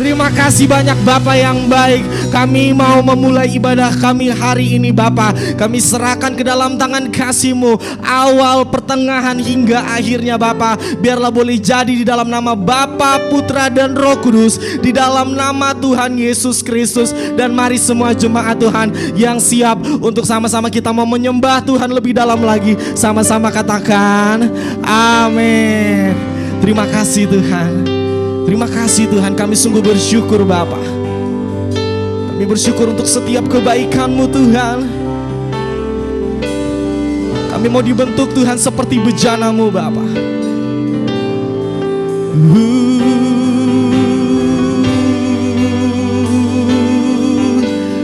Terima kasih banyak Bapak yang baik. Kami mau memulai ibadah kami hari ini Bapak. Kami serahkan ke dalam tangan kasih-Mu, awal, pertengahan hingga akhirnya Bapak. Biarlah boleh jadi di dalam nama Bapa, Putra dan Roh Kudus, di dalam nama Tuhan Yesus Kristus. Dan mari semua jemaat Tuhan yang siap untuk sama-sama kita mau menyembah Tuhan lebih dalam lagi, sama-sama katakan amin. Terima kasih Tuhan. Terima kasih Tuhan, kami sungguh bersyukur Bapa. Kami bersyukur untuk setiap kebaikan-Mu Tuhan. Kami mau dibentuk Tuhan seperti bejana-Mu Bapa.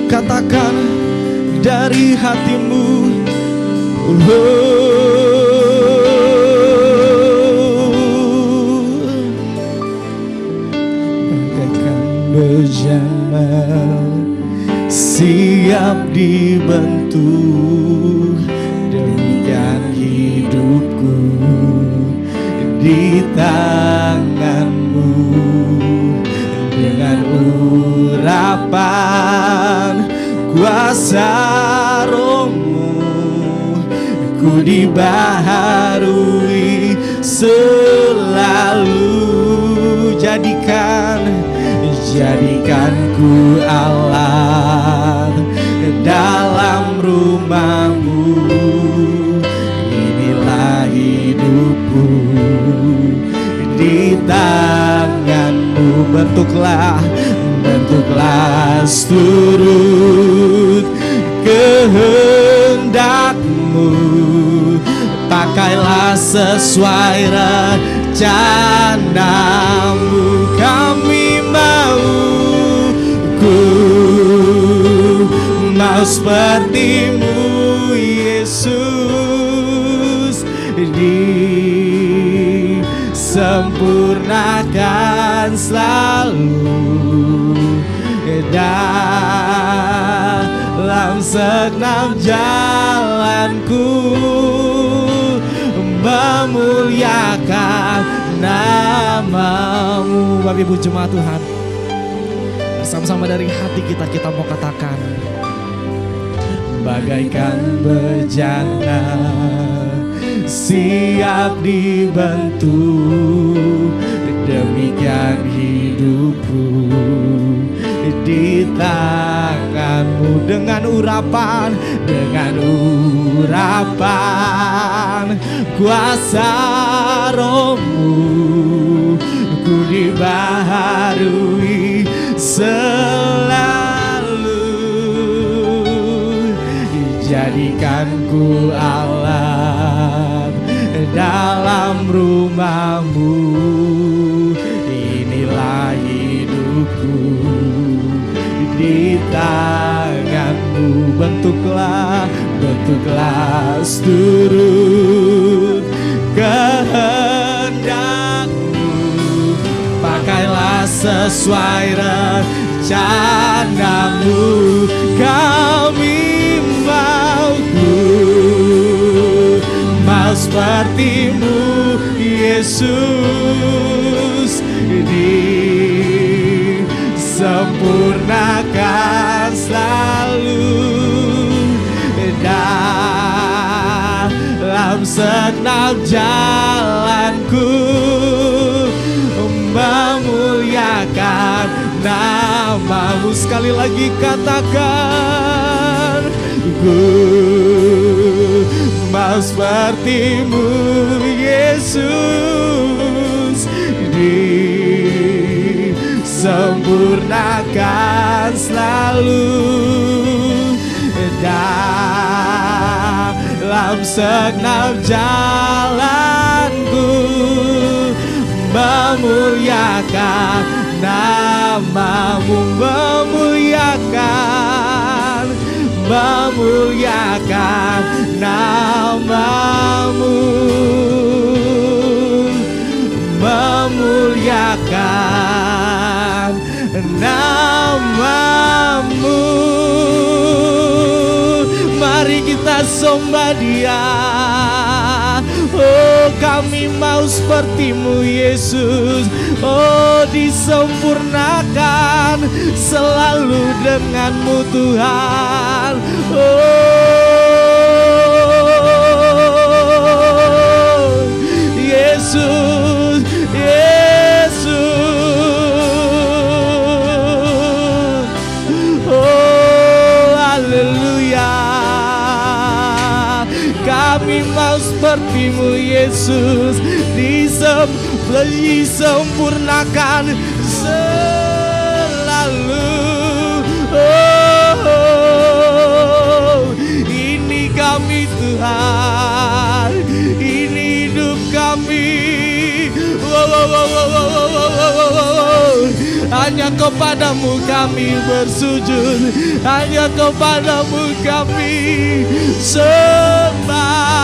Katakan dari hatimu, bejana siap dibentuk, demikian hidupku di tangan-Mu. Dengan urapan kuasa Roh-Mu, ku dibaharui selalu. Jadikanku alat dalam rumah-Mu. Inilah hidupku di tangan-Mu. Bentuklah seturut kehendak-Mu. Pakailah sesuai rencana-Mu. Kami mau seperti-Mu Yesus, disempurnakan selalu dalam segenap jalanku, memuliakan nama-Mu. Bapak Ibu jemaat Tuhan, bersama-sama dari hati kita mau katakan, bagaikan bejana siap dibentuk, demikian hidupku di tangan-Mu. Dengan urapan kuasa Roh-Mu, ku dibaharui selalu. Jadikanku alat dalam rumah-Mu. Inilah hidupku di tangan-Mu. Bentuklah seturut kehendak-Mu. Pakailah sesuai rencanamu. Kami mau sepertimu Yesus, disempurnakan selalu dalam segenap jalanku, memuliakan namamu. Sekali lagi katakan, ku mau sepertimu Yesus, disempurnakan selalu dalam segenap jalanku, memuliakan namamu, memuliakan namamu, memuliakan namamu. Mari kita sembah Dia. Oh, kami mau sepertimu Yesus. Oh, disempurnakan selalu denganmu Tuhan. Oh, Yesus, Yesus. Oh, haleluya. Kami mau sepertimu Yesus, disempurnakan selalu. Oh, ini kami Tuhan, ini hidup kami. Hanya kepadamu kami bersujud, hanya kepadamu kami sembah.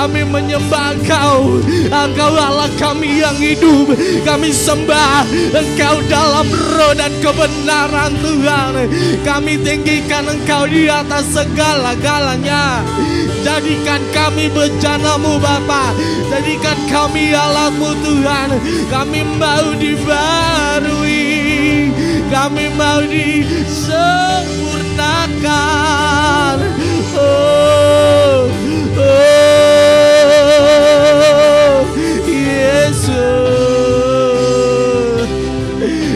Kami menyembah Engkau, Engkau Allah kami yang hidup. Kami sembah Engkau dalam roh dan kebenaran Tuhan. Kami tinggikan Engkau di atas segala-galanya. Jadikan kami bejana-Mu Bapa, jadikan kami Allah-Mu Tuhan. Kami mau dibarui, kami mau disempurnakan. Oh, oh, Yesus,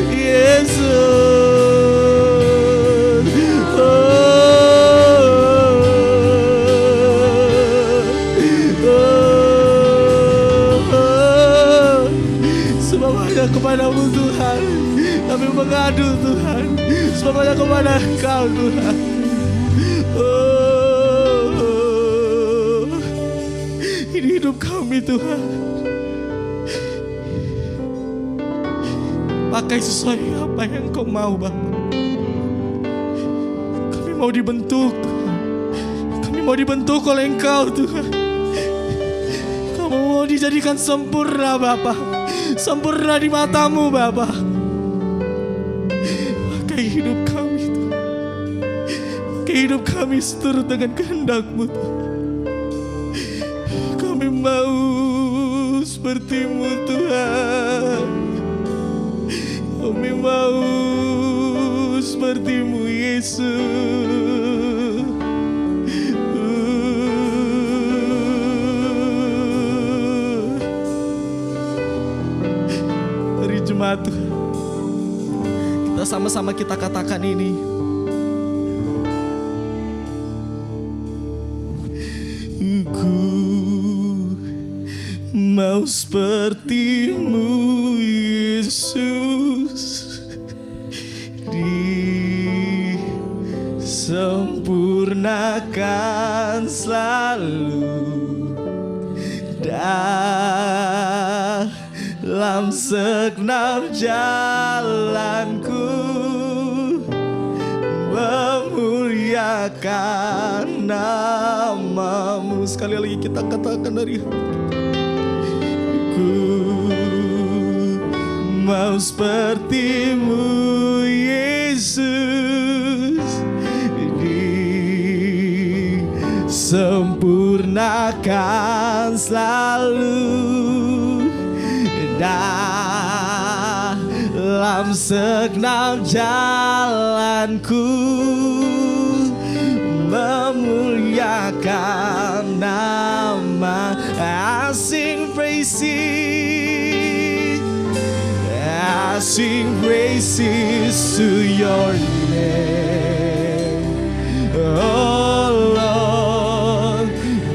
Yesus. Semuanya kepadamu Tuhan, kami mengadu Tuhan, semuanya kepada Engkau Tuhan. Oh, ini hidup kami Tuhan, pakai sesuai apa yang Kau mau Bapa. Kami mau dibentuk, kami mau dibentuk oleh Engkau Tuhan. Kamu mau dijadikan sempurna Bapa, sempurna di mata-Mu Bapa. Pakai hidup kami Tuhan, pakai hidup kami seturut dengan kehendak-Mu Tuhan. Kami mau seperti-Mu Tuhan, kami mau seperti-Mu Yesus. Mari jemaat Tuhan, kita sama-sama kita katakan ini. Ku mau seperti-Mu Yesus, disempurnakan selalu dalam segenap jalanku, memuliakan memuliakan nama-Mu. Sekali lagi kita katakan dari ku mau seperti-Mu Yesus, disempurnakan selalu dalam segenap jalanku, memuliakan nama. I sing praises to your name, oh Lord,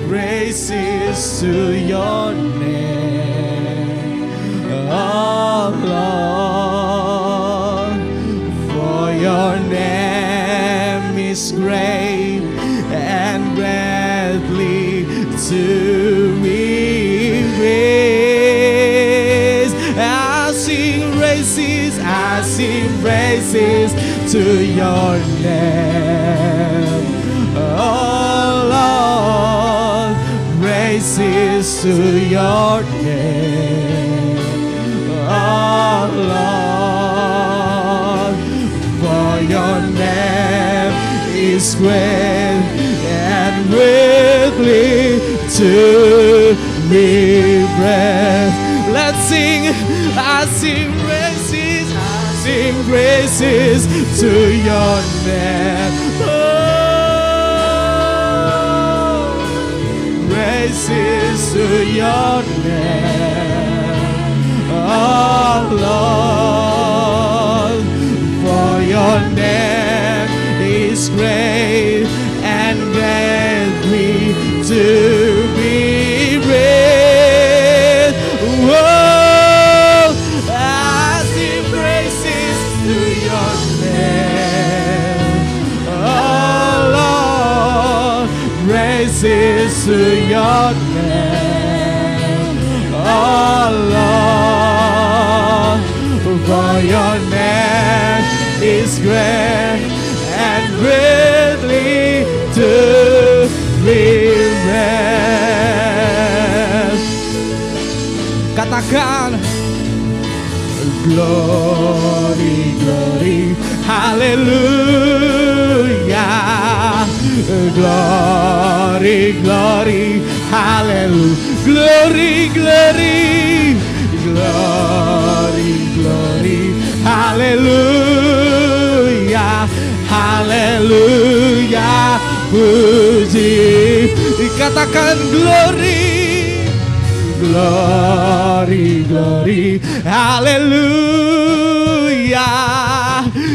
praises to your name, oh Lord, for your name is great and greatly to be praised. I sing praises to your name, oh Lord, praises to your name, oh Lord, for your name is great and greatly to be praised. Let's sing. I sing praises to your name. Oh, praises to your name, oh Lord, for your name is great and greatly to be praised. Whoa. Praises to your name, oh Lord, for your name is great and greatly to be praised. Katakan glory, glory, hallelujah. Glory, glory, hallelujah. Glory, glory, glory, glory, hallelujah, hallelujah. Puji, katakan glory, glory, glory, hallelujah.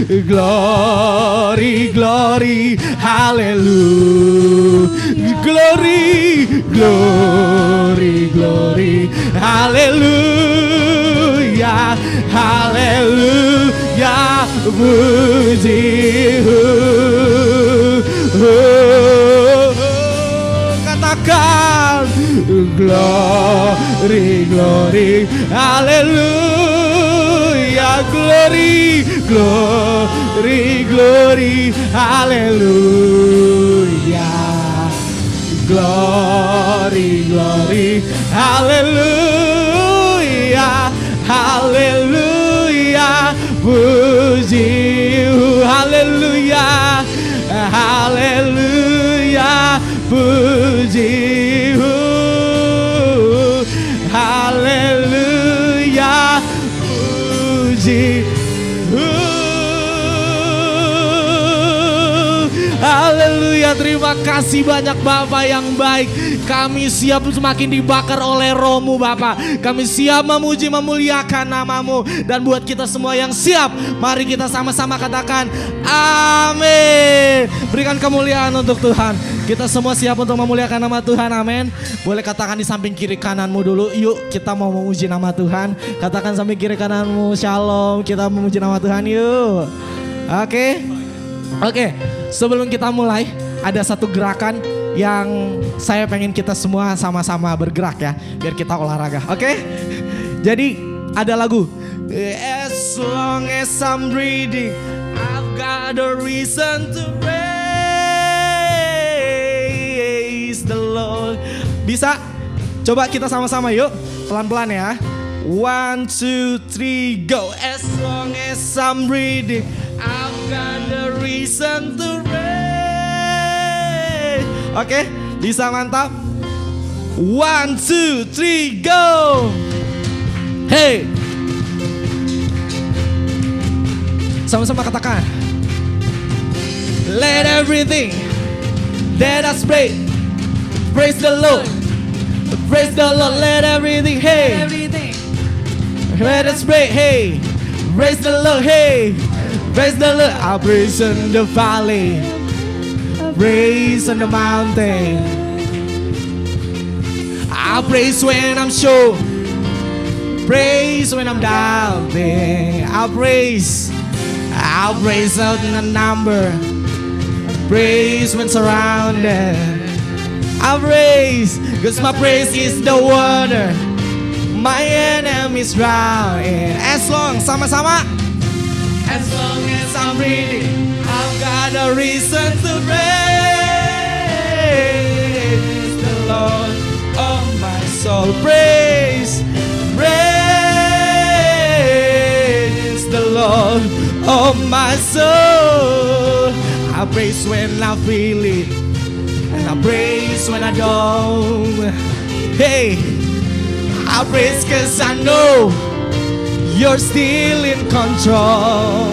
Glory, glory, hallelujah. Glory, glory, glory, hallelujah, hallelujah. Puji, katakan glory, glory, hallelujah. Glory, glory, glory, hallelujah. Glory, glory, hallelujah, hallelujah. Puji, hallelujah, hallelujah. Puji, hallelujah. Puji, haleluya. Terima kasih banyak Bapak yang baik. Kami siap semakin dibakar oleh Roh-Mu Bapak. Kami siap memuji memuliakan nama-Mu. Dan buat kita semua yang siap, mari kita sama-sama katakan amin. Berikan kemuliaan untuk Tuhan. Kita semua siap untuk memuliakan nama Tuhan, amin. Boleh katakan di samping kiri kananmu dulu. Yuk kita mau memuji nama Tuhan. Katakan samping kiri kananmu shalom. Kita memuji nama Tuhan yuk. Oke. Sebelum kita mulai, ada satu gerakan yang saya pengen kita semua sama-sama bergerak ya, biar kita olahraga. Oke? Jadi ada lagu As long as I'm breathing, I've got a reason to praise Bisa? Coba kita sama-sama yuk. Pelan-pelan ya. 1, 2, 3, go. As long as I'm breathing, I've got a reason to raise. Oke, bisa mantap. 1, 2, 3, go. Hey. Sama-sama katakan. Let everything that us praise the Lord. Praise the Lord, let everything, hey. Let us pray, hey. Praise the Lord, hey. Praise the Lord. I praise in the valley, praise on the mountain. I praise when I'm sure, praise when I'm doubting. I praise out in the number, praise when surrounded. I praise, cause my praise is the water my enemies drowning. As long, sama-sama. As long as I'm breathing, I've got a reason to praise the Lord of my soul. Praise, praise the Lord of my soul. I praise when I feel it, and I praise when I don't. Hey, I praise cause I know you're still in control.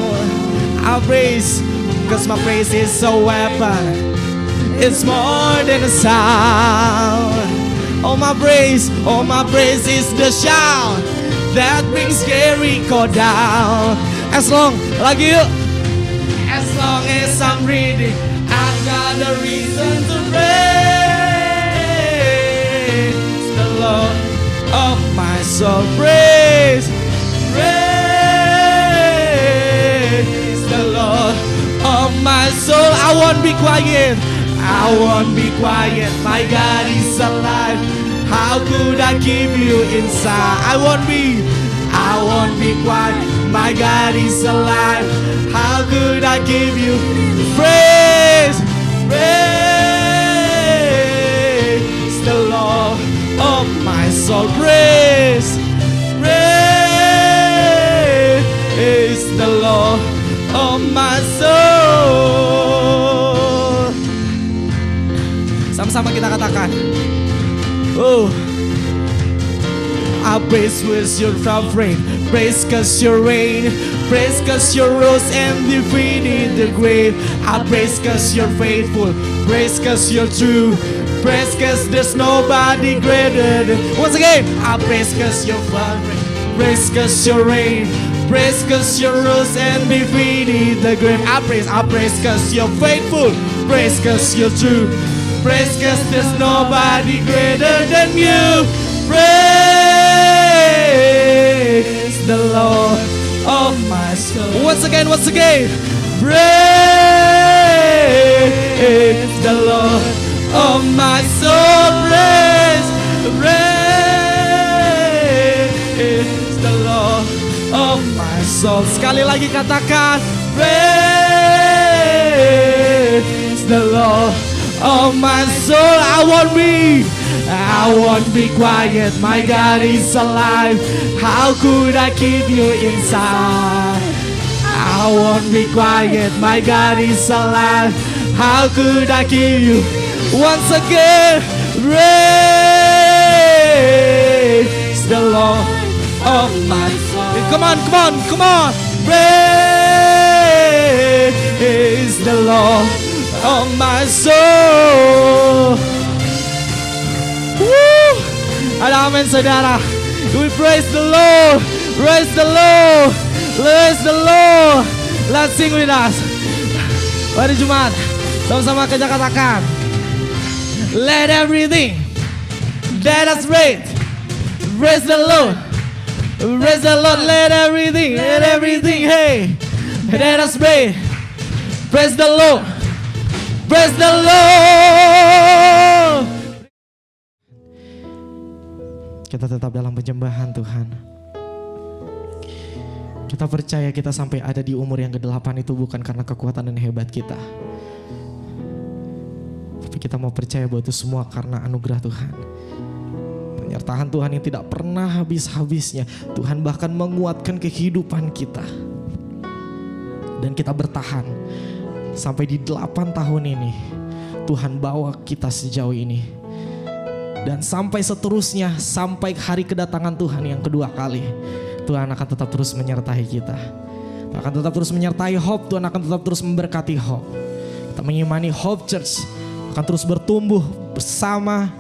I praise cause my praise is a weapon. It's more than a sound. Oh my praise is the shout that brings Jericho down. As long, lagi yuk. As long as I'm breathing, I've got a reason to praise the Lord of my soul. Praise, praise the Lord of my soul. I won't be quiet, I won't be quiet. My God is alive. How could I keep you inside? I won't be quiet. My God is alive. How could I give you praise? Praise the Lord of my soul. Praise, praise the Lord of my soul. Sama-sama kita katakan. Oh, I praise with your suffering, praise cause you reign, praise cause you rose and defeated the grave. I praise cause you're faithful, praise cause you're true, praise cause there's nobody greater than. Once again, I praise cause you're suffering, praise cause you reign, praise cause you rose and defeated the grave. I praise cause you're faithful, praise cause you're true, praise cause there's nobody greater than you. Praise the Lord of my soul. Once again, praise the Lord of my soul. Praise, praise the Lord of my soul. Sekali lagi katakan, praise the Lord of my soul. I won't be quiet. My God is alive. How could I keep you inside? I won't be quiet. My God is alive. How could I keep you? Once again, praise the Lord of my soul. Come on. Praise the Lord of my soul. Woo! Ada amin saudara. We praise the Lord. Praise the Lord. Praise the Lord. Let's sing with us. Hari Jumat sama-sama kita katakan, let everything that us praise the Lord. Praise the Lord. Let everything, hey, let us praise the Lord. Praise the Lord. Kita tetap dalam penyembahan Tuhan. Kita percaya kita sampai ada di umur yang ke-8 itu bukan karena kekuatan dan hebat kita. Tapi kita mau percaya bahwa itu semua karena anugerah Tuhan. penyertaan Tuhan yang tidak pernah habis-habisnya. Tuhan bahkan menguatkan kehidupan kita. Dan kita bertahan sampai di 8 tahun ini. Tuhan bawa kita sejauh ini. Dan sampai seterusnya, sampai hari kedatangan Tuhan yang kedua kali, Tuhan akan tetap terus menyertai kita. Tuhan akan tetap terus menyertai Hope. Tuhan akan tetap terus memberkati Hope. Kita mengimani Hope Church akan terus bertumbuh bersama,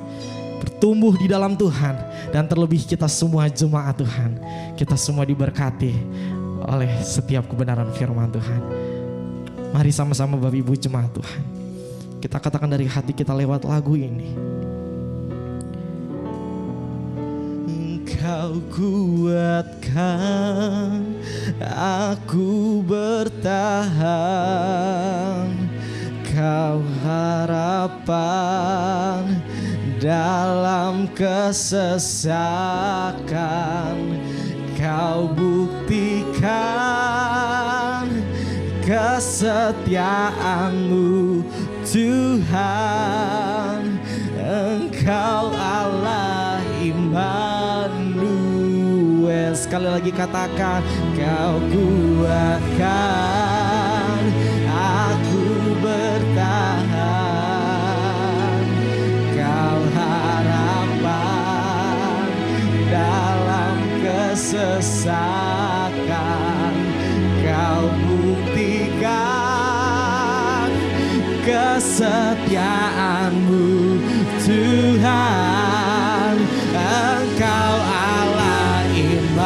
bertumbuh di dalam Tuhan. Dan terlebih kita semua jemaat Tuhan, kita semua diberkati oleh setiap kebenaran firman Tuhan. Mari sama-sama Bapak Ibu jemaat Tuhan, kita katakan dari hati kita lewat lagu ini. Engkau kuatkan aku bertahan, Kau harapan dalam kesesakan. Kau buktikan kesetiaan-Mu Tuhan. Engkau Allah Immanuel. Sekali lagi katakan, Kau kuatkan aku bertahan, Kau harapan dalam kesesakan. Kau buktikan kesetiaan-Mu Tuhan. Engkau Allah Immanuel.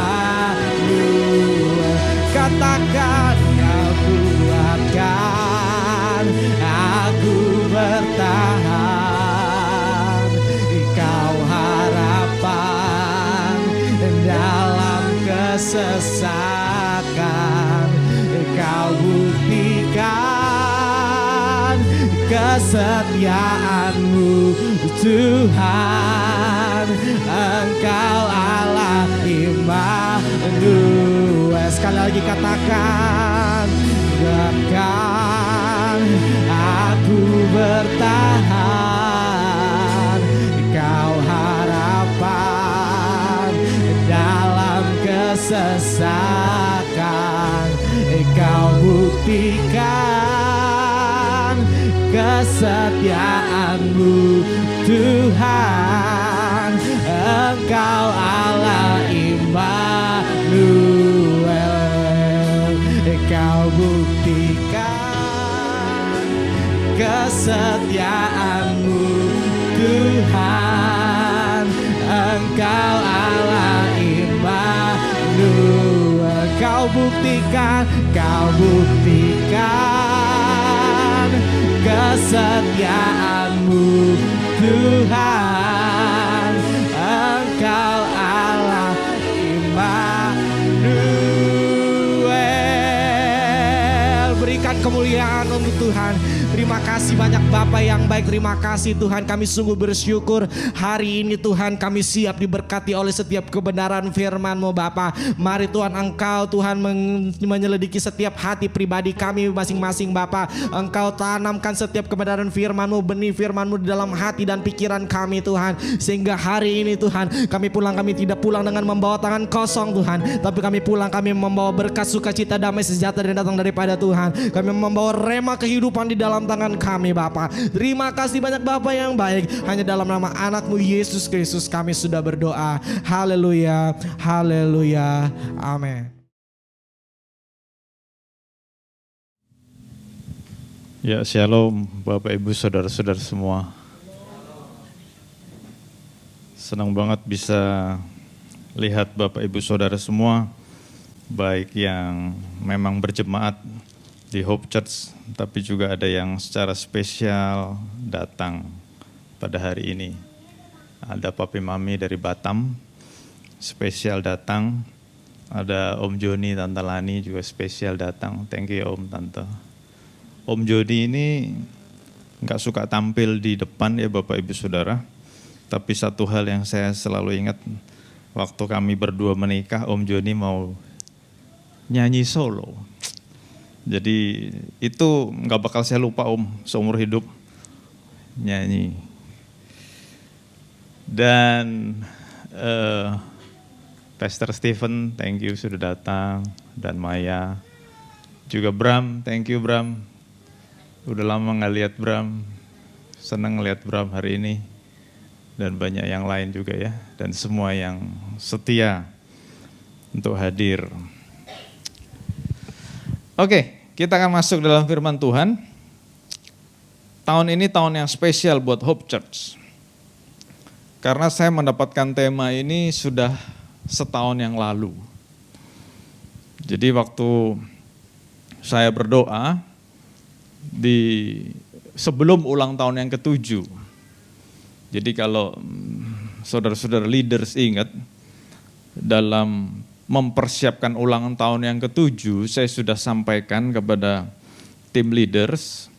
Katakan, Kau kuatkan aku bertahan, Kau harapan dalam kesesakan. Kau buktikan kesetiaan-Mu Tuhan. Engkau Allah Immanuel. Sekali lagi katakan, kuatkan aku bertahan, Kau harapan dalam kesesakan. Kau buktikan kesetiaan-Mu Tuhan. Engkau Allah Immanuel. Kau buktikan kesetiaan-Mu Tuhan. Engkau Allah Immanuel. Kau buktikan kesetiaan-Mu Tuhan. Engkau Allah Immanuel. Berikan kemuliaan untuk Tuhan. Terima kasih banyak Bapa yang baik. Terima kasih Tuhan, kami sungguh bersyukur hari ini Tuhan kami siap diberkati oleh setiap kebenaran firman-Mu Bapa. Mari Tuhan Engkau Tuhan menyelidiki setiap hati pribadi kami masing-masing Bapa. Engkau tanamkan setiap kebenaran firman-Mu, benih firman-Mu di dalam hati dan pikiran kami Tuhan. Sehingga hari ini Tuhan kami pulang, kami tidak pulang dengan membawa tangan kosong Tuhan, tapi kami pulang kami membawa berkat, sukacita, damai, sejahtera yang datang daripada Tuhan. Kami membawa rema kehidupan di dalam tangan kami Bapa. Terima kasih banyak Bapa yang baik. Hanya dalam nama anak-Mu Yesus Kristus kami sudah berdoa. Haleluya, haleluya, amin. Ya, shalom Bapak Ibu Saudara-saudara semua. Senang banget bisa lihat Bapak Ibu Saudara semua, baik yang memang berjemaat di Hope Church, tapi juga ada yang secara spesial datang pada hari ini. Ada Papi Mami dari Batam, spesial datang. Ada Om Joni, Tante Lani juga spesial datang. Thank you Om, Tante. Om Joni ini nggak suka tampil di depan ya Bapak Ibu Saudara. Tapi satu hal yang saya selalu ingat, waktu kami berdua menikah, Om Joni mau nyanyi solo. Jadi itu nggak bakal saya lupa Om, seumur hidup nyanyi. Dan eh, Pastor Stephen, thank you sudah datang, dan Maya. Juga Bram, thank you Bram. Udah lama nggak lihat Bram, senang ngelihat Bram hari ini. Dan banyak yang lain juga ya, dan semua yang setia untuk hadir. Oke, kita akan masuk dalam firman Tuhan. Tahun ini tahun yang spesial buat Hope Church. Karena saya mendapatkan tema ini sudah setahun yang lalu. Jadi waktu saya berdoa sebelum ulang tahun yang ke-7. Jadi kalau saudara-saudara leaders ingat, dalam mempersiapkan ulang tahun yang ke-7, saya sudah sampaikan kepada tim leaders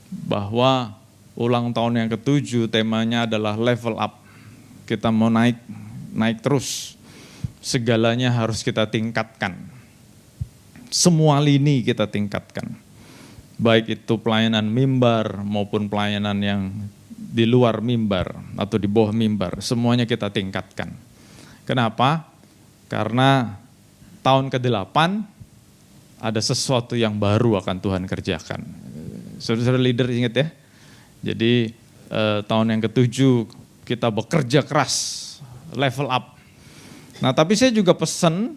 bahwa ulang tahun yang ke-7 temanya adalah level up. Kita mau naik terus. Segalanya harus kita tingkatkan. Semua lini kita tingkatkan. Baik itu pelayanan mimbar maupun pelayanan yang di luar mimbar atau di bawah mimbar. Semuanya kita tingkatkan. Kenapa? Karena tahun ke-8 ada sesuatu yang baru akan Tuhan kerjakan. Saudara-saudara leader ingat ya. Jadi tahun yang ke-7 kita bekerja keras, level up. Nah, tapi saya juga pesan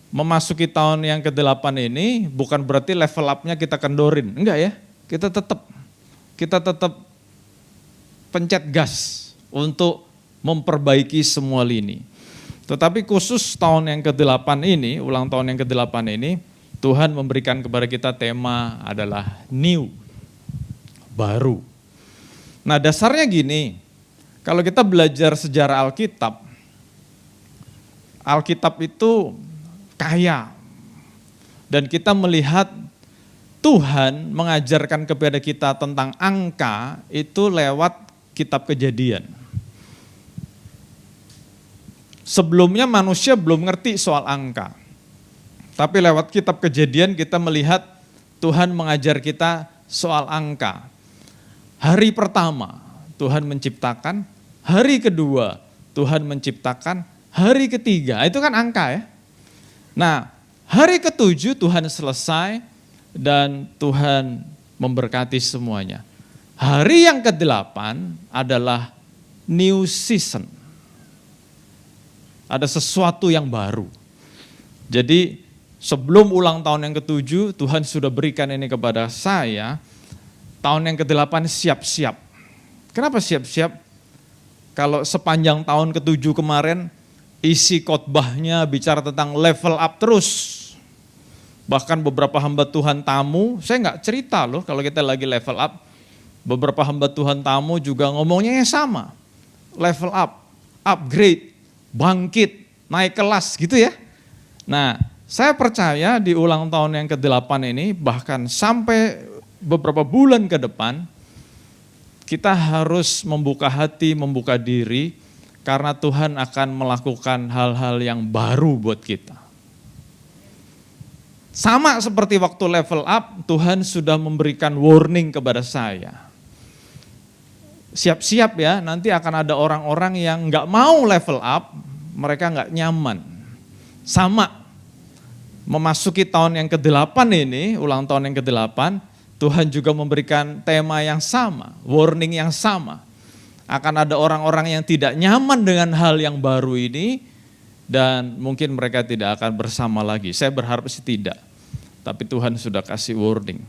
memasuki tahun yang ke-8 ini bukan berarti level up-nya kita kendorin. Enggak ya, kita tetap pencet gas untuk memperbaiki semua lini. Tetapi khusus tahun yang ke-8 ini, ulang tahun yang ke-8 ini, Tuhan memberikan kepada kita tema adalah new, baru. Nah, dasarnya gini, kalau kita belajar sejarah Alkitab itu kaya. Dan kita melihat Tuhan mengajarkan kepada kita tentang angka itu lewat kitab Kejadian. Sebelumnya manusia belum ngerti soal angka. Tapi lewat kitab Kejadian kita melihat Tuhan mengajar kita soal angka. Hari pertama Tuhan menciptakan, hari kedua Tuhan menciptakan, hari ketiga, itu kan angka ya. Nah, hari ke-7 Tuhan selesai dan Tuhan memberkati semuanya. Hari yang ke-8 adalah new season. Ada sesuatu yang baru. Jadi sebelum ulang tahun yang ke-7, Tuhan sudah berikan ini kepada saya. Tahun yang ke-8 siap-siap. Kenapa siap-siap? Kalau sepanjang tahun ke-7 kemarin, isi khotbahnya bicara tentang level up terus. Bahkan beberapa hamba Tuhan tamu, saya nggak cerita loh kalau kita lagi level up. Beberapa hamba Tuhan tamu juga ngomongnya yang sama. Level up, upgrade, bangkit, naik kelas gitu ya. Nah, saya percaya di ulang tahun yang ke-8 ini, bahkan sampai beberapa bulan ke depan, kita harus membuka hati, membuka diri, karena Tuhan akan melakukan hal-hal yang baru buat kita. Sama seperti waktu level up, Tuhan sudah memberikan warning kepada saya. Siap-siap ya, nanti akan ada orang-orang yang nggak mau level up, mereka nggak nyaman. Sama, memasuki tahun yang ke-8 ini, ulang tahun yang ke-8, Tuhan juga memberikan tema yang sama, warning yang sama. Akan ada orang-orang yang tidak nyaman dengan hal yang baru ini dan mungkin mereka tidak akan bersama lagi. Saya berharap sih tidak, tapi Tuhan sudah kasih warning.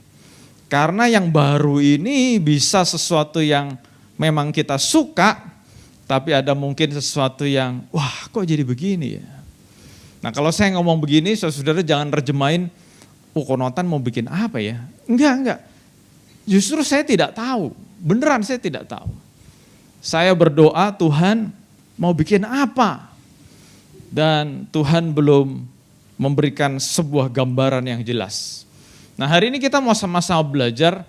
Karena yang baru ini bisa sesuatu yang memang kita suka, tapi ada mungkin sesuatu yang, wah kok jadi begini ya. Nah kalau saya ngomong begini, saudara jangan terjemahin, konotan mau bikin apa ya? Enggak. Justru saya tidak tahu, beneran saya tidak tahu. Saya berdoa Tuhan mau bikin apa? Dan Tuhan belum memberikan sebuah gambaran yang jelas. Nah hari ini kita mau sama-sama belajar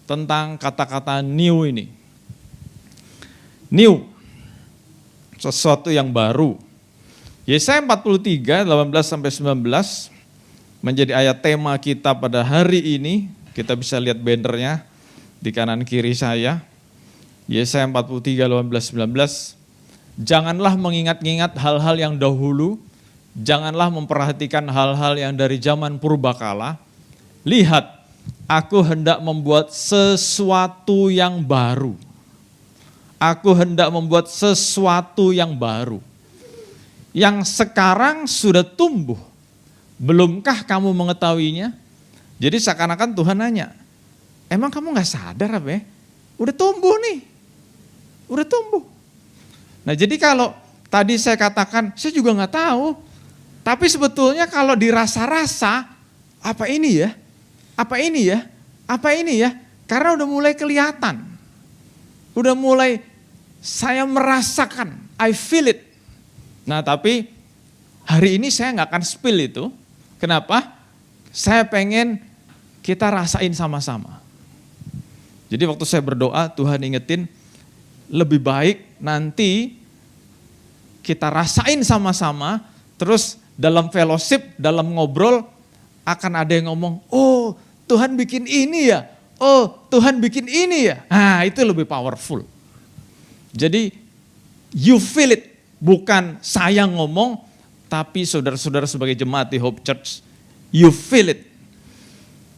tentang kata-kata new ini. New, sesuatu yang baru. Yesaya 43, 18-19 menjadi ayat tema kita pada hari ini. Kita bisa lihat bannernya di kanan kiri saya. Yesaya 43, 18-19. Janganlah mengingat-ingat hal-hal yang dahulu, janganlah memperhatikan hal-hal yang dari zaman purbakala. Lihat, aku hendak membuat sesuatu yang baru. Aku hendak membuat sesuatu yang baru. Yang sekarang sudah tumbuh. Belumkah kamu mengetahuinya? Jadi seakan-akan Tuhan nanya, emang kamu gak sadar apa ya? Udah tumbuh nih. Udah tumbuh. Nah jadi kalau tadi saya katakan, saya juga gak tahu. Tapi sebetulnya kalau dirasa-rasa, apa ini ya? Apa ini ya? Apa ini ya? Karena udah mulai kelihatan. Udah mulai saya merasakan, I feel it. Nah tapi hari ini saya gak akan spill itu. Kenapa? Saya pengen kita rasain sama-sama. Jadi waktu saya berdoa, Tuhan ingetin, lebih baik nanti kita rasain sama-sama, terus dalam fellowship, dalam ngobrol, akan ada yang ngomong, oh Tuhan bikin ini ya, oh Tuhan bikin ini ya. Nah itu lebih powerful. Jadi you feel it, bukan saya ngomong, tapi saudara-saudara sebagai jemaat di Hope Church, you feel it.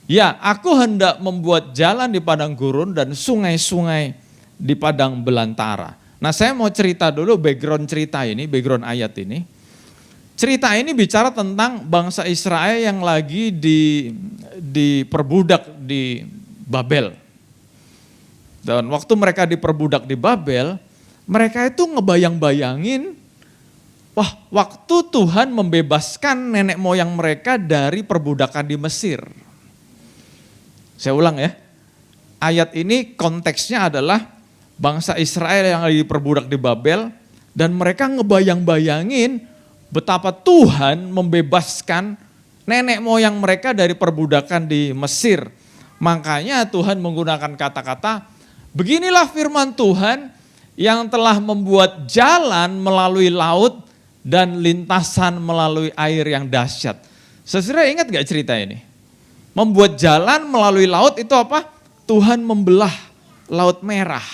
Ya, aku hendak membuat jalan di padang gurun dan sungai-sungai di padang belantara. Nah saya mau cerita dulu background cerita ini, background ayat ini. Cerita ini bicara tentang bangsa Israel yang lagi diperbudak di Babel. Dan waktu mereka diperbudak di Babel, mereka itu ngebayang-bayangin, wah waktu Tuhan membebaskan nenek moyang mereka dari perbudakan di Mesir. Saya ulang ya, ayat ini konteksnya adalah bangsa Israel yang lagi diperbudak di Babel dan mereka ngebayang-bayangin betapa Tuhan membebaskan nenek moyang mereka dari perbudakan di Mesir. Makanya Tuhan menggunakan kata-kata, beginilah firman Tuhan yang telah membuat jalan melalui laut dan lintasan melalui air yang dahsyat. Saudara ingat gak cerita ini? Membuat jalan melalui laut itu apa? Tuhan membelah Laut Merah.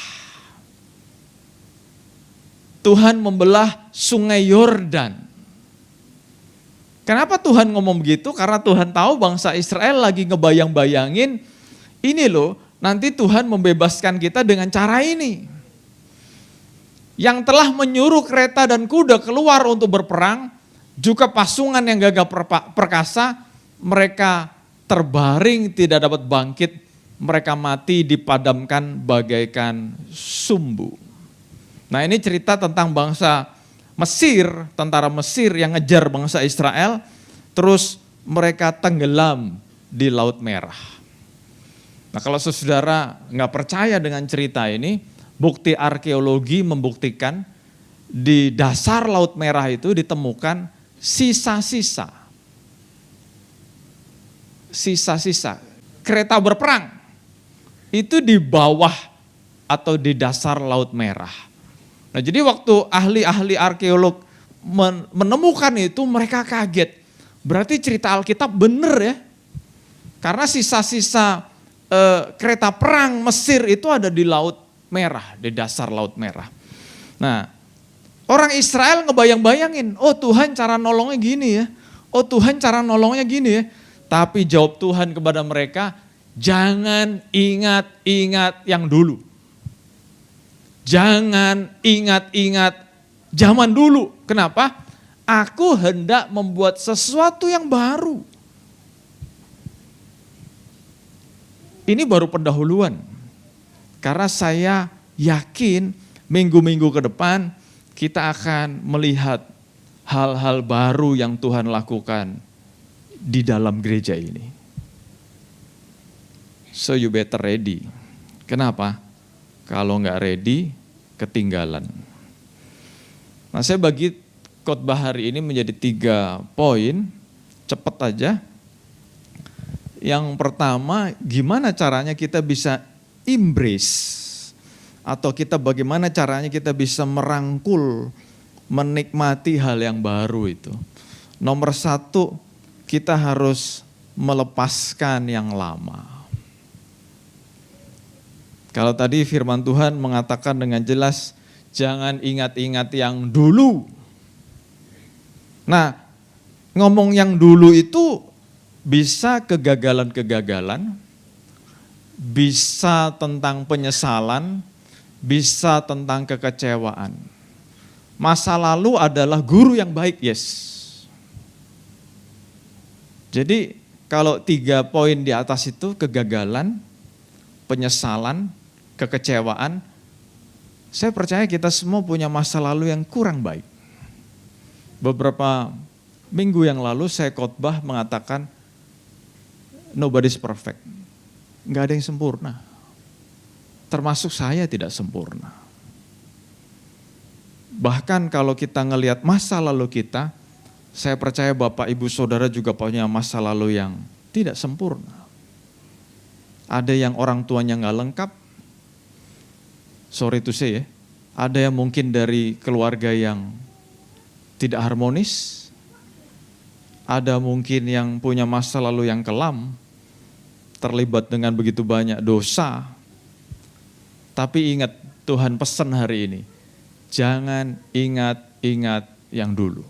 Tuhan membelah Sungai Yordan. Kenapa Tuhan ngomong begitu? Karena Tuhan tahu bangsa Israel lagi ngebayang-bayangin, ini loh nanti Tuhan membebaskan kita dengan cara ini. Yang telah menyuruh kereta dan kuda keluar untuk berperang, juga pasungan yang gagah perkasa, mereka terbaring tidak dapat bangkit, mereka mati dipadamkan bagaikan sumbu. Nah ini cerita tentang bangsa Mesir, tentara Mesir yang ngejar bangsa Israel, terus mereka tenggelam di Laut Merah. Nah kalau saudara nggak percaya dengan cerita ini, bukti arkeologi membuktikan di dasar Laut Merah itu ditemukan sisa-sisa kereta berperang itu di bawah atau di dasar Laut Merah. Nah jadi waktu ahli-ahli arkeolog menemukan itu mereka kaget. Berarti cerita Alkitab benar ya. Karena sisa-sisa kereta perang Mesir itu ada di Laut Merah, di dasar Laut Merah. Nah orang Israel ngebayang-bayangin, oh Tuhan cara nolongnya gini ya. Oh Tuhan cara nolongnya gini ya. Tapi jawab Tuhan kepada mereka, jangan ingat-ingat yang dulu. Jangan ingat-ingat zaman dulu. Kenapa? Aku hendak membuat sesuatu yang baru. Ini baru pendahuluan. Karena saya yakin minggu-minggu ke depan kita akan melihat hal-hal baru yang Tuhan lakukan di dalam gereja ini. So you better ready. Kenapa? Kalau nggak ready, ketinggalan. Nah saya bagi khotbah hari ini menjadi 3 poin, cepet aja. Yang pertama, gimana caranya kita bisa embrace, atau bagaimana caranya kita bisa merangkul, menikmati hal yang baru itu. Nomor 1, kita harus melepaskan yang lama. Kalau tadi firman Tuhan mengatakan dengan jelas, Jangan ingat-ingat yang dulu. Nah, ngomong yang dulu itu bisa kegagalan-kegagalan, bisa tentang penyesalan, bisa tentang kekecewaan. Masa lalu adalah guru yang baik, yes. Jadi kalau 3 poin di atas itu kegagalan, penyesalan, kekecewaan, saya percaya kita semua punya masa lalu yang kurang baik. Beberapa minggu yang lalu saya khotbah mengatakan nobody's perfect. Nggak ada yang sempurna. Termasuk saya tidak sempurna. Bahkan kalau kita ngelihat masa lalu kita, saya percaya Bapak Ibu Saudara juga punya masa lalu yang tidak sempurna. Ada yang orang tuanya nggak lengkap, sorry to say ya, ada yang mungkin dari keluarga yang tidak harmonis, ada mungkin yang punya masa lalu yang kelam, terlibat dengan begitu banyak dosa. Tapi ingat, Tuhan pesan hari ini, jangan ingat-ingat yang dulu.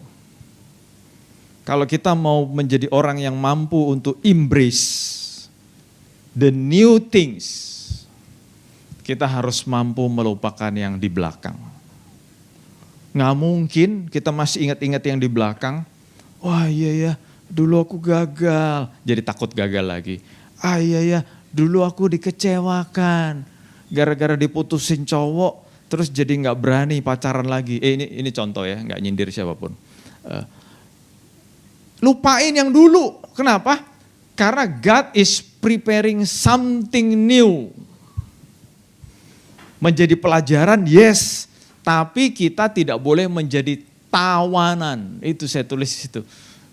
Kalau kita mau menjadi orang yang mampu untuk embrace the new things, kita harus mampu melupakan yang di belakang. Nggak mungkin kita masih ingat-ingat yang di belakang. Wah iya ya, dulu aku gagal, jadi takut gagal lagi. Ah iya ya, dulu aku dikecewakan, gara-gara diputusin cowok, terus jadi nggak berani pacaran lagi. Ini contoh ya, nggak nyindir siapapun. Lupain yang dulu. Kenapa? Karena God is preparing something new. Menjadi pelajaran, yes. Tapi kita tidak boleh menjadi tawanan. Itu saya tulis di situ.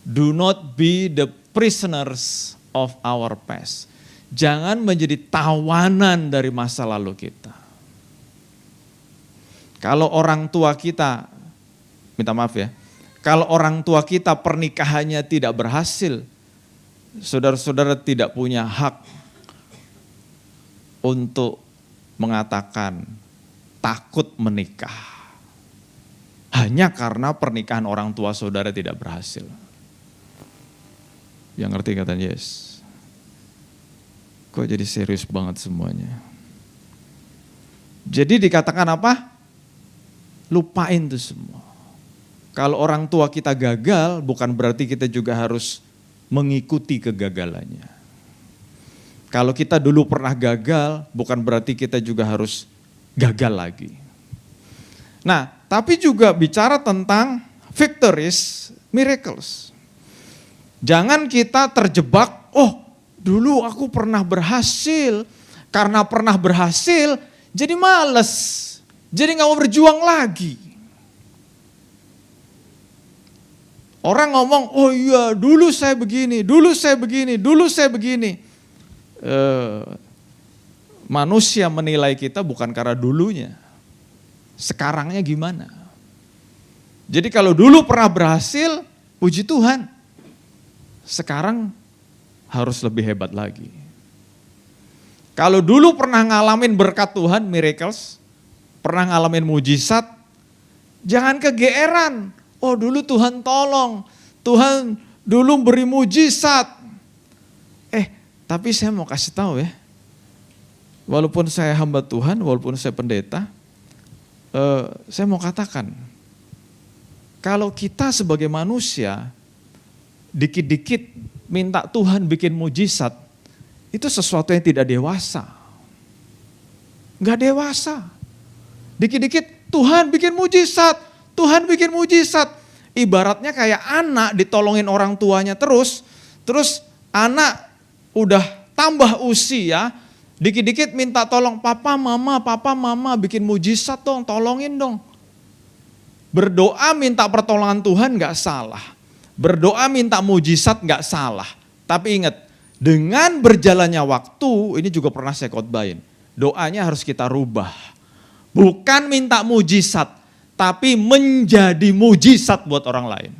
Do not be the prisoners of our past. Jangan menjadi tawanan dari masa lalu kita. Kalau orang tua kita, minta maaf ya, kalau orang tua kita pernikahannya tidak berhasil, saudara-saudara tidak punya hak untuk mengatakan takut menikah. Hanya karena pernikahan orang tua saudara tidak berhasil. Yang ngerti katanya yes. Kok jadi serius banget semuanya? Jadi dikatakan apa? Lupain itu semua. Kalau orang tua kita gagal, bukan berarti kita juga harus mengikuti kegagalannya. Kalau kita dulu pernah gagal, bukan berarti kita juga harus gagal lagi. Nah, tapi juga bicara tentang victories, miracles. Jangan kita terjebak, oh dulu aku pernah berhasil, karena pernah berhasil jadi males, jadi gak mau berjuang lagi. Orang ngomong, oh iya dulu saya begini, dulu saya begini, dulu saya begini. Manusia menilai kita bukan karena dulunya, sekarangnya gimana. Jadi kalau dulu pernah berhasil, puji Tuhan. Sekarang harus lebih hebat lagi. Kalau dulu pernah ngalamin berkat Tuhan, miracles, pernah ngalamin mujizat, jangan kegeeran. Oh dulu Tuhan tolong, Tuhan dulu beri mujizat. Tapi saya mau kasih tahu ya, walaupun saya hamba Tuhan, walaupun saya pendeta, saya mau katakan, kalau kita sebagai manusia, dikit-dikit minta Tuhan bikin mujizat, itu sesuatu yang tidak dewasa. Gak dewasa. Dikit-dikit Tuhan bikin mujizat, Tuhan bikin mujizat. Ibaratnya kayak anak ditolongin orang tuanya terus anak udah tambah usia, dikit-dikit minta tolong papa mama bikin mujizat dong, tolongin dong. Berdoa minta pertolongan Tuhan gak salah. Berdoa minta mujizat gak salah. Tapi ingat, dengan berjalannya waktu, ini juga pernah saya khotbahin, doanya harus kita rubah. Bukan minta mujizat, tapi menjadi mujizat buat orang lain.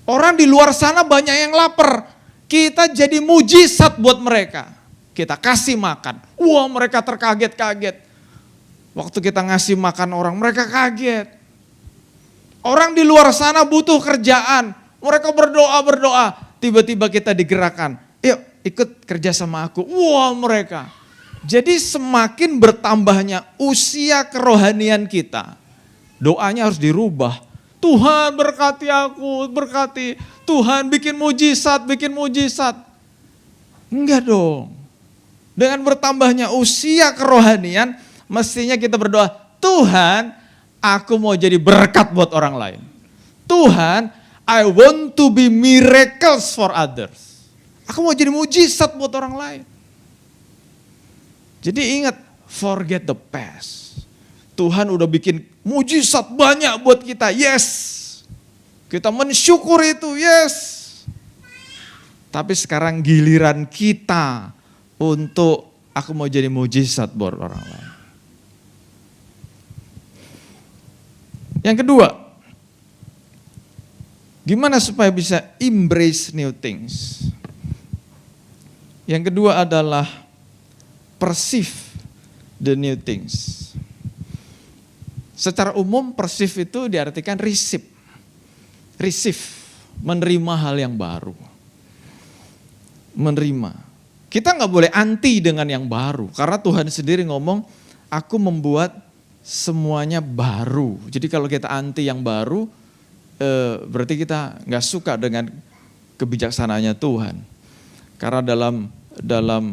Orang di luar sana banyak yang lapar, kita jadi mujizat buat mereka. Kita kasih makan, wah mereka terkaget-kaget. Waktu kita ngasih makan orang, mereka kaget. Orang di luar sana butuh kerjaan, mereka berdoa, tiba-tiba kita digerakkan. Yuk ikut kerja sama aku. Wah mereka. Jadi semakin bertambahnya usia kerohanian kita, doanya harus dirubah. Tuhan berkati aku, berkati. Tuhan bikin mujizat. Enggak dong. Dengan bertambahnya usia kerohanian, mestinya kita berdoa, Tuhan, aku mau jadi berkat buat orang lain. Tuhan, I want to be miracles for others. Aku mau jadi mujizat buat orang lain. Jadi ingat, forget the past. Tuhan udah bikin mujizat banyak buat kita, yes. Kita mensyukur itu, yes. Tapi sekarang giliran kita untuk aku mau jadi mujizat buat orang lain. Yang kedua, gimana supaya bisa embrace new things? Yang kedua adalah perceive the new things. Secara umum perceive itu diartikan receive, menerima hal yang baru. Menerima. Kita nggak boleh anti dengan yang baru, karena Tuhan sendiri ngomong, aku membuat semuanya baru. Jadi kalau kita anti yang baru, berarti kita nggak suka dengan kebijaksanaannya Tuhan. Karena dalam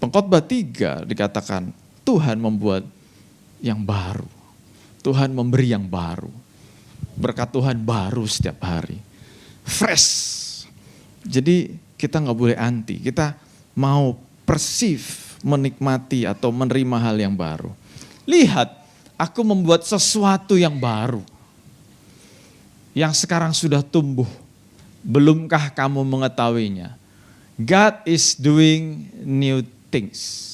Pengkhotbah 3 dikatakan Tuhan membuat yang baru. Tuhan memberi yang baru. Berkat Tuhan baru setiap hari. Fresh. Jadi kita nggak boleh anti. Kita mau perceive, menikmati atau menerima hal yang baru. Lihat, aku membuat sesuatu yang baru. Yang sekarang sudah tumbuh. Belumkah kamu mengetahuinya? God is doing new things.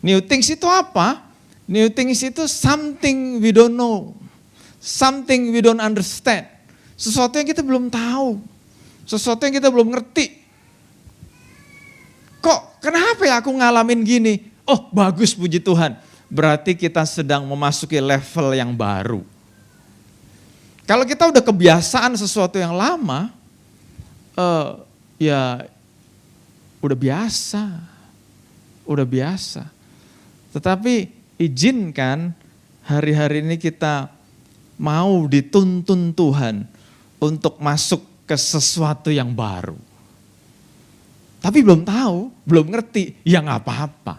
New things itu apa? New things itu something we don't know. Something we don't understand. Sesuatu yang kita belum tahu. Sesuatu yang kita belum ngerti. Kok kenapa ya aku ngalamin gini? Oh bagus puji Tuhan. Berarti kita sedang memasuki level yang baru. Kalau kita udah kebiasaan sesuatu yang lama, ya udah biasa. Tetapi izinkan hari-hari ini kita mau dituntun Tuhan untuk masuk ke sesuatu yang baru. Tapi belum tahu, belum ngerti, ya nggak apa-apa.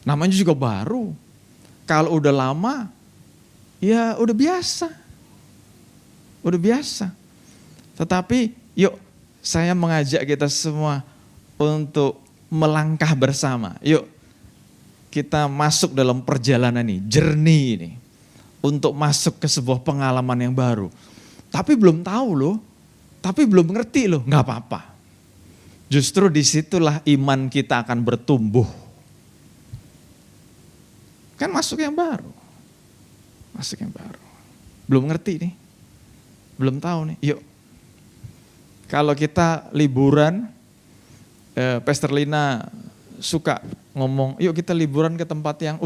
Namanya juga baru. Kalau udah lama, ya udah biasa. Tetapi yuk saya mengajak kita semua untuk melangkah bersama. Yuk kita masuk dalam perjalanan ini, journey ini. Untuk masuk ke sebuah pengalaman yang baru. Tapi belum tahu loh, tapi belum ngerti loh, nggak apa-apa. Justru disitulah iman kita akan bertumbuh. Kan masuk yang baru. Belum ngerti nih, belum tahu nih, yuk. Kalau kita liburan, Pastor Lina suka ngomong, yuk kita liburan ke tempat yang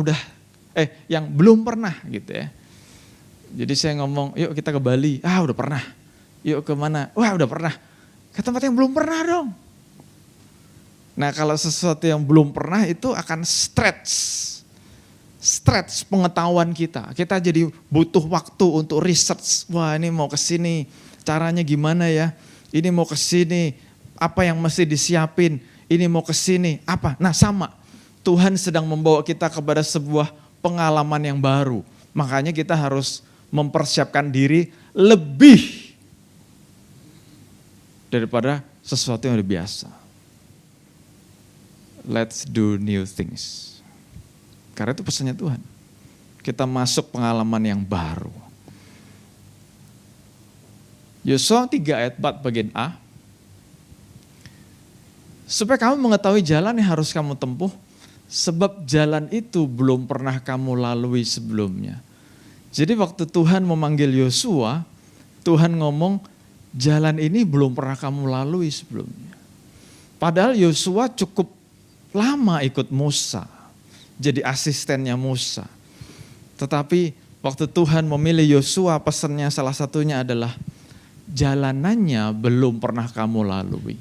yang belum pernah gitu ya. Jadi saya ngomong, yuk kita ke Bali, udah pernah. Yuk ke mana? Wah udah pernah. Ke tempat yang belum pernah dong. Nah kalau sesuatu yang belum pernah itu akan stretch pengetahuan kita. Kita jadi butuh waktu untuk research. Wah ini mau ke sini, caranya gimana ya? Ini mau ke sini, apa yang mesti disiapin? Ini mau ke sini, apa? Nah sama, Tuhan sedang membawa kita kepada sebuah pengalaman yang baru. Makanya kita harus mempersiapkan diri lebih daripada sesuatu yang udah biasa. Let's do new things. Karena itu pesannya Tuhan. Kita masuk pengalaman yang baru. Yosua 3 ayat 4 bagian A. Supaya kamu mengetahui jalan yang harus kamu tempuh, sebab jalan itu belum pernah kamu lalui sebelumnya. Jadi waktu Tuhan memanggil Yosua, Tuhan ngomong, jalan ini belum pernah kamu lalui sebelumnya. Padahal Yosua cukup lama ikut Musa. jadi asistennya Musa. Tetapi waktu Tuhan memilih Yosua, pesannya salah satunya adalah jalanannya belum pernah kamu lalui.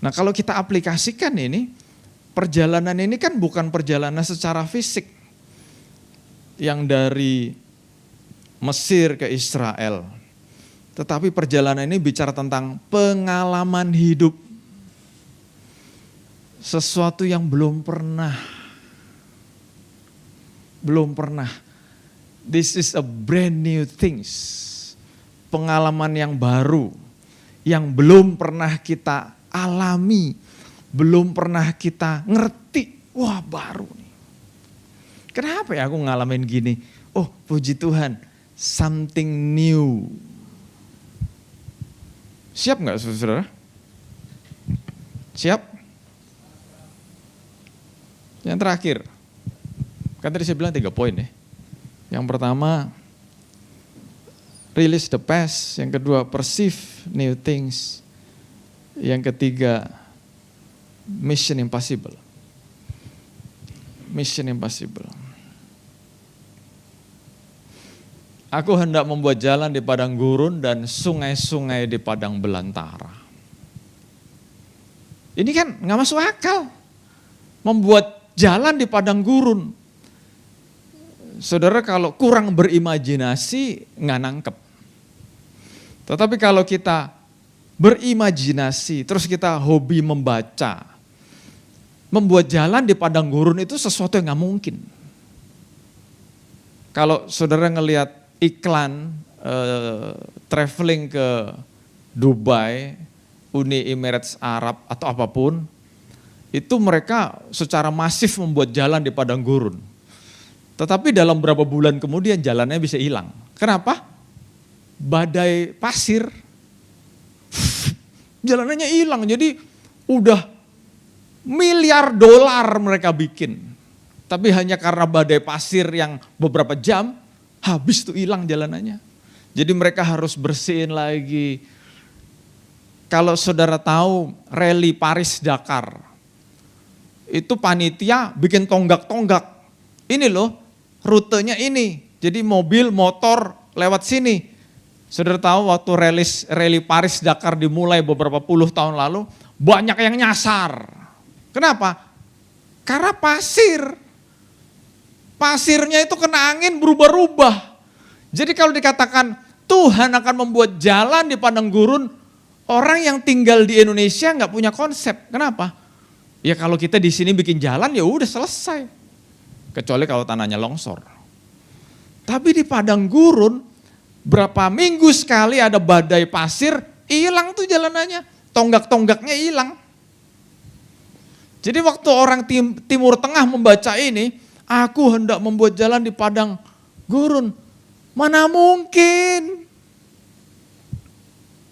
Nah kalau kita aplikasikan ini, perjalanan ini kan bukan perjalanan secara fisik yang dari Mesir ke Israel. Tetapi perjalanan ini bicara tentang pengalaman hidup. Sesuatu yang belum pernah. This is a brand new things. Pengalaman yang baru. Yang belum pernah kita alami. Belum pernah kita ngerti. Wah baru nih. Kenapa ya aku ngalamin gini? Oh puji Tuhan. Something new. Siap nggak saudara? Siap? Yang terakhir, kan tadi saya bilang 3 poin ya. Yang pertama, release the past. Yang kedua, perceive new things. Yang ketiga, mission impossible. Mission impossible. Aku hendak membuat jalan di padang gurun dan sungai-sungai di padang belantara. Ini kan gak masuk akal. Membuat jalan di padang gurun. Saudara kalau kurang berimajinasi gak nangkep. Tetapi kalau kita berimajinasi, terus kita hobi membaca. Membuat jalan di padang gurun itu sesuatu yang gak mungkin. Kalau saudara ngelihat iklan traveling ke Dubai, Uni Emirates Arab atau apapun, itu mereka secara masif membuat jalan di padang gurun. Tetapi dalam beberapa bulan kemudian jalannya bisa hilang. Kenapa? Badai pasir. Jalanannya hilang, jadi udah miliar dolar mereka bikin. Tapi hanya karena badai pasir yang beberapa jam, habis tuh hilang jalanannya. Jadi mereka harus bersihin lagi. Kalau saudara tahu rally Paris-Dakar, itu panitia bikin tonggak-tonggak. Ini loh, rutenya ini. Jadi mobil, motor lewat sini. Saudara tahu waktu rally Paris-Dakar dimulai beberapa puluh tahun lalu, banyak yang nyasar. Kenapa? Karena pasir. Pasirnya itu kena angin berubah-ubah. Jadi kalau dikatakan Tuhan akan membuat jalan di padang gurun, orang yang tinggal di Indonesia nggak punya konsep. Kenapa? Ya kalau kita di sini bikin jalan ya udah selesai. Kecuali kalau tanahnya longsor. Tapi di padang gurun, berapa minggu sekali ada badai pasir, hilang tuh jalanannya. Tonggak-tonggaknya hilang. Jadi waktu orang Timur Tengah membaca ini, aku hendak membuat jalan di padang gurun. Mana mungkin?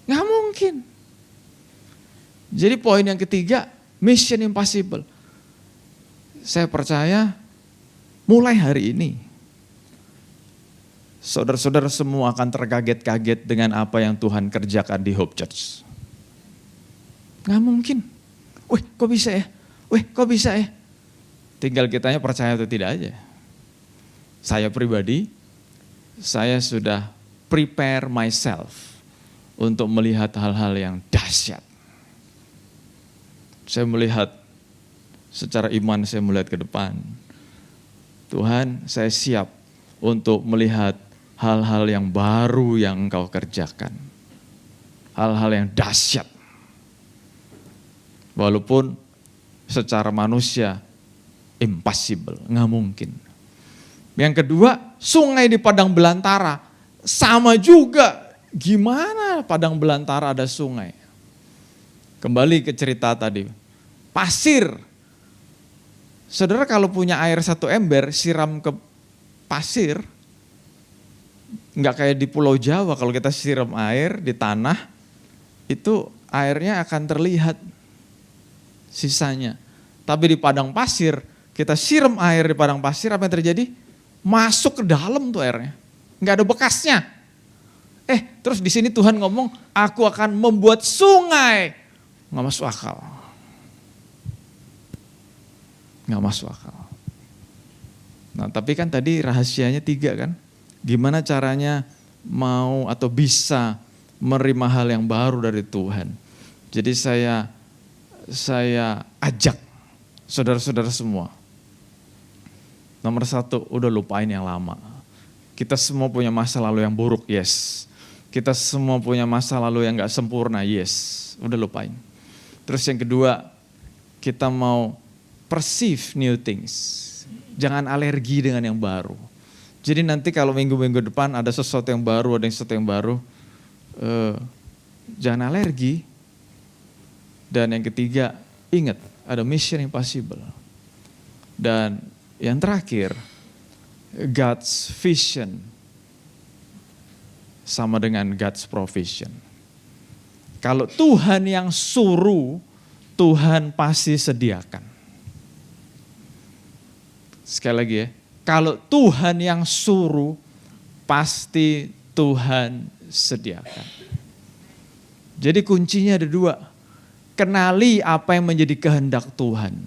Nggak mungkin. Jadi poin yang ketiga, mission impossible. Saya percaya mulai hari ini, saudara-saudara semua akan terkaget-kaget dengan apa yang Tuhan kerjakan di Hope Church. Nggak mungkin. Wih kok bisa ya? Wih kok bisa ya? Tinggal kitanya percaya atau tidak aja. Saya pribadi, saya sudah prepare myself untuk melihat hal-hal yang dahsyat. Saya melihat secara iman, saya melihat ke depan. Tuhan, saya siap untuk melihat hal-hal yang baru yang Engkau kerjakan. Hal-hal yang dahsyat. Walaupun secara manusia impossible, nggak mungkin. Yang kedua, sungai di padang belantara. Sama juga, gimana padang belantara ada sungai? Kembali ke cerita tadi, pasir. Saudara kalau punya air 1 ember, siram ke pasir, nggak kayak di Pulau Jawa, kalau kita siram air di tanah, itu airnya akan terlihat sisanya. Tapi di padang pasir, kita siram air di padang pasir, apa yang terjadi? Masuk ke dalam tuh airnya. Nggak ada bekasnya. Terus di sini Tuhan ngomong, aku akan membuat sungai. Nggak masuk akal. Nggak masuk akal. Nah tapi kan tadi rahasianya 3 kan. Gimana caranya mau atau bisa menerima hal yang baru dari Tuhan. Jadi saya ajak saudara-saudara semua. Nomor 1, udah lupain yang lama. Kita semua punya masa lalu yang buruk, yes. Kita semua punya masa lalu yang gak sempurna, yes. Udah lupain. Terus yang kedua, kita mau perceive new things. Jangan alergi dengan yang baru. Jadi nanti kalau minggu-minggu depan ada sesuatu yang baru, jangan alergi. Dan yang ketiga, ingat ada mission impossible. Dan yang terakhir, God's vision sama dengan God's provision. Kalau Tuhan yang suruh, Tuhan pasti sediakan. Sekali lagi ya, kalau Tuhan yang suruh, pasti Tuhan sediakan. Jadi kuncinya ada 2. Kenali apa yang menjadi kehendak Tuhan.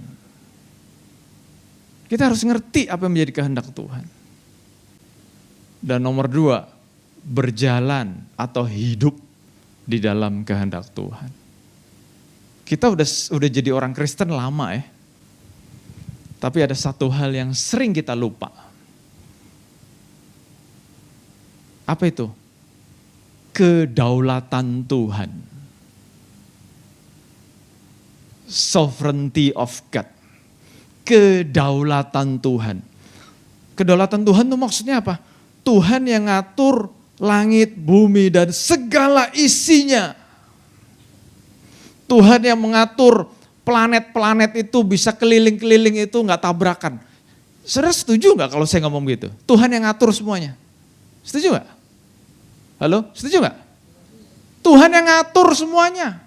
Kita harus ngerti apa yang menjadi kehendak Tuhan. Dan nomor 2, berjalan atau hidup di dalam kehendak Tuhan. Kita udah jadi orang Kristen lama ya. Tapi ada satu hal yang sering kita lupa. Apa itu? Kedaulatan Tuhan. Sovereignty of God. Kedaulatan Tuhan. Kedaulatan Tuhan itu maksudnya apa? Tuhan yang ngatur langit, bumi, dan segala isinya. Tuhan yang mengatur planet-planet itu bisa keliling-keliling itu gak tabrakan. Saudara setuju gak kalau saya ngomong gitu? Tuhan yang ngatur semuanya. Setuju gak? Halo, setuju gak? Tuhan yang ngatur semuanya.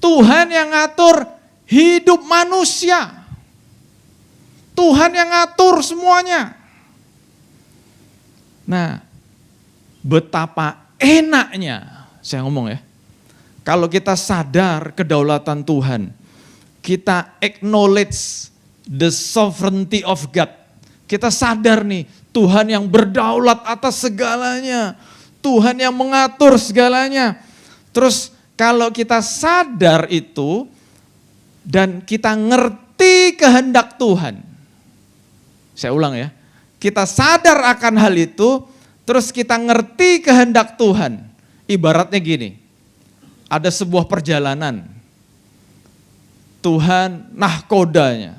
Tuhan yang ngatur hidup manusia. Tuhan yang ngatur semuanya. Nah, betapa enaknya, saya ngomong ya, kalau kita sadar kedaulatan Tuhan, kita acknowledge the sovereignty of God. Kita sadar nih, Tuhan yang berdaulat atas segalanya. Tuhan yang mengatur segalanya. Terus kalau kita sadar itu, dan kita ngerti kehendak Tuhan. Saya ulang ya, kita sadar akan hal itu, terus kita ngerti kehendak Tuhan. Ibaratnya gini, ada sebuah perjalanan, Tuhan nahkodanya,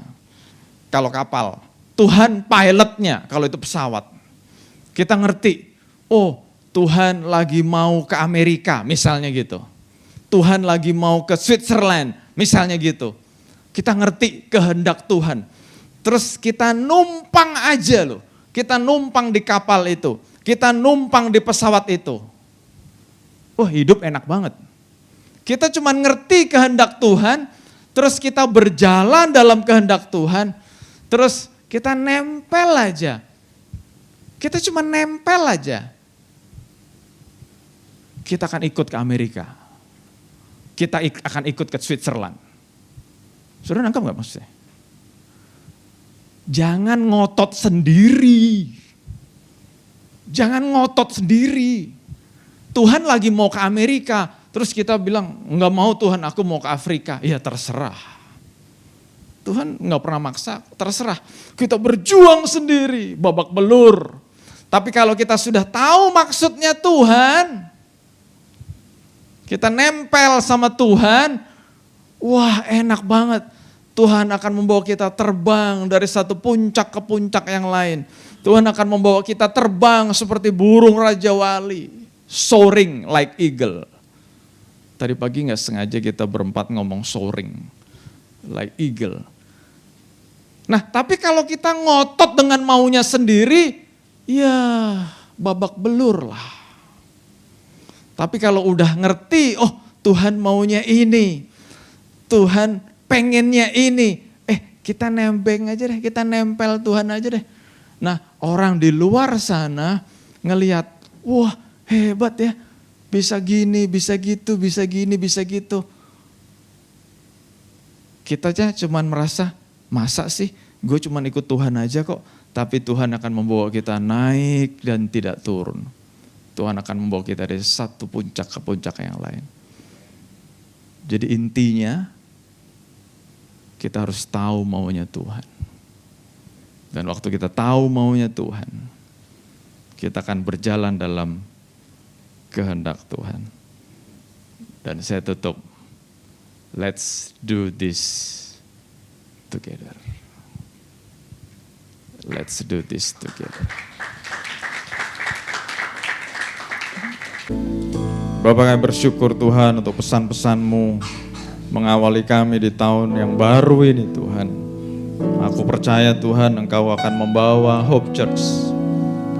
kalau kapal, Tuhan pilotnya, kalau itu pesawat. Kita ngerti, oh Tuhan lagi mau ke Amerika, misalnya gitu. Tuhan lagi mau ke Switzerland, misalnya gitu. Kita ngerti kehendak Tuhan. Terus kita numpang aja loh. Kita numpang di kapal itu. Kita numpang di pesawat itu. Wah, hidup enak banget. Kita cuma ngerti kehendak Tuhan, terus kita berjalan dalam kehendak Tuhan, terus kita nempel aja. Kita cuma nempel aja. Kita akan ikut ke Amerika. Kita akan ikut ke Switzerland. Saudara nangkap gak maksudnya? Jangan ngotot sendiri. Jangan ngotot sendiri. Tuhan lagi mau ke Amerika, terus kita bilang, enggak mau Tuhan, aku mau ke Afrika. Ya terserah. Tuhan enggak pernah maksa, terserah. Kita berjuang sendiri, babak belur. Tapi kalau kita sudah tahu maksudnya Tuhan, kita nempel sama Tuhan, wah enak banget. Tuhan akan membawa kita terbang dari satu puncak ke puncak yang lain. Tuhan akan membawa kita terbang seperti burung Raja Wali. Soaring like eagle. Tadi pagi gak sengaja kita berempat ngomong soaring like eagle. Nah tapi kalau kita ngotot dengan maunya sendiri, ya babak belur lah. Tapi kalau udah ngerti, oh Tuhan maunya ini, Tuhan pengennya ini, kita nembeng aja deh, kita nempel Tuhan aja deh. Nah orang di luar sana ngelihat, wah hebat ya, bisa gini, bisa gitu, bisa gini, bisa gitu. Kita aja cuman merasa, masa sih gue cuma ikut Tuhan aja kok, tapi Tuhan akan membawa kita naik dan tidak turun. Tuhan akan membawa kita dari satu puncak ke puncak yang lain. Jadi intinya, kita harus tahu maunya Tuhan. Dan waktu kita tahu maunya Tuhan, kita akan berjalan dalam kehendak Tuhan. Dan saya tutup, let's do this together. Let's do this together. Bapak, kami bersyukur Tuhan untuk pesan-pesan-Mu mengawali kami di tahun yang baru ini Tuhan. Aku percaya Tuhan Engkau akan membawa Hope Church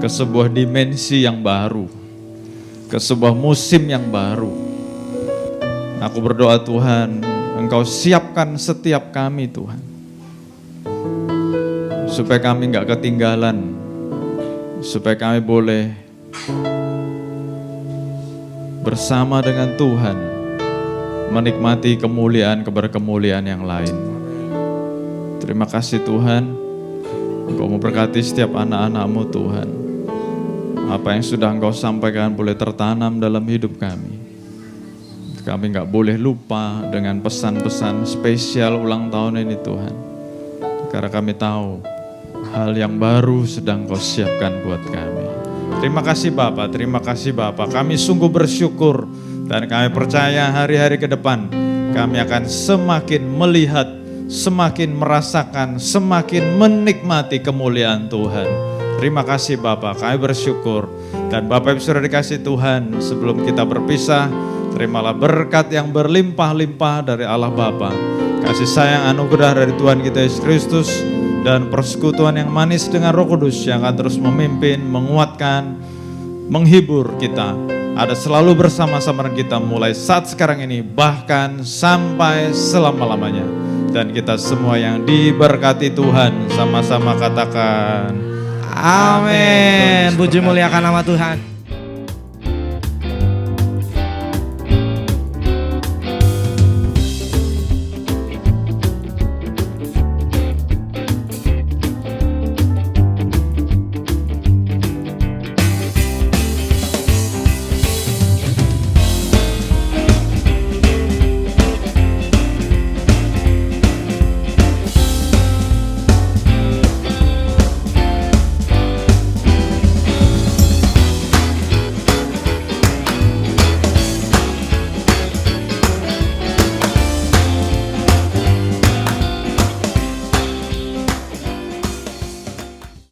ke sebuah dimensi yang baru, ke sebuah musim yang baru. Aku berdoa Tuhan, Engkau siapkan setiap kami Tuhan, supaya kami gak ketinggalan, supaya kami boleh bersama dengan Tuhan menikmati kemuliaan keberkemuliaan yang lain. Terima kasih Tuhan, Engkau memberkati setiap anak-anak-Mu Tuhan. Apa yang sudah Engkau sampaikan boleh tertanam dalam hidup kami. Kami gak boleh lupa dengan pesan-pesan spesial ulang tahun ini Tuhan. Karena kami tahu hal yang baru sedang Kau siapkan buat kami. Terima kasih Bapak, terima kasih Bapak. Kami sungguh bersyukur dan kami percaya hari-hari ke depan kami akan semakin melihat, semakin merasakan, semakin menikmati kemuliaan Tuhan. Terima kasih Bapak, kami bersyukur. Dan Bapak Ibu sudah dikasih Tuhan, sebelum kita berpisah, terimalah berkat yang berlimpah-limpah dari Allah Bapa, kasih sayang anugerah dari Tuhan kita Yesus Kristus, dan persekutuan yang manis dengan Roh Kudus yang akan terus memimpin, menguatkan, menghibur kita. Ada selalu bersama-sama dengan kita mulai saat sekarang ini, bahkan sampai selama-lamanya. Dan kita semua yang diberkati Tuhan, sama-sama katakan, Amin. Puji muliakan nama Tuhan.